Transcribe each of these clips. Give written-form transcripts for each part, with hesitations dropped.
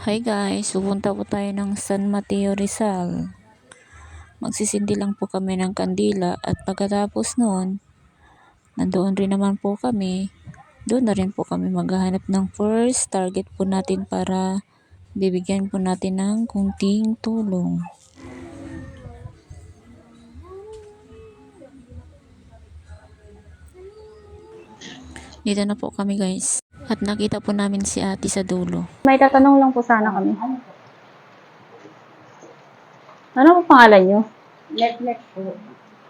Hi guys, pupunta po tayo ng San Mateo Rizal. Magsisindi lang po kami ng kandila at pagkatapos noon, nandoon rin naman po kami. Doon na rin po kami maghahanap ng first target po natin para bibigyan po natin ng kunting tulong. Dito na po kami guys. At nakita po namin si ate sa dulo. May tatanong lang po sana kami. Ano po pangalan nyo? Let po.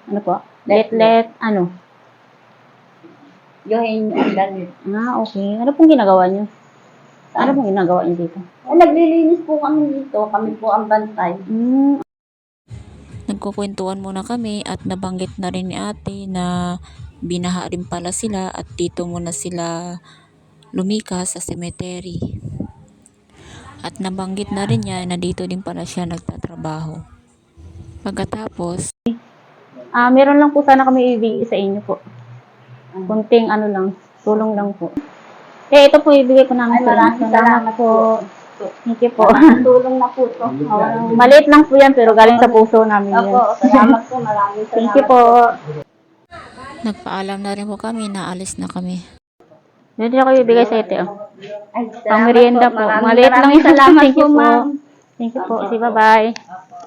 Ano po? Let, ano? Yohin Andalit. Okay. Ano pong ginagawa nyo? Ano pong ginagawa nyo dito? Naglilinis po kami dito. Kami po ang bantay. Nagkukwentuhan muna kami at nabanggit na rin ni ate na binaha rin pala sila at dito muna sila lumikas sa cemetery. At nabanggit na rin niya na dito din pala siya nagtatrabaho. Pagkatapos, Meron lang po sana kami ibigay sa inyo po. Kunting ano lang, tulong lang po. Ito po ibigay ko namin sa inyo. Maraming salamat po. Thank you po. Tulong na po to. Maliit lang po yan pero galing sa puso namin yan. Opo, salamat po. Maraming salamat. Thank you po. nagpaalam na rin po kami na alis na kami. Dito ako ibigay sa ito. Ay, Pang merienda po. Maraming Maliit lang yung salamat Thank po, you po. ma'am. Thank you po. Sige, bye-bye.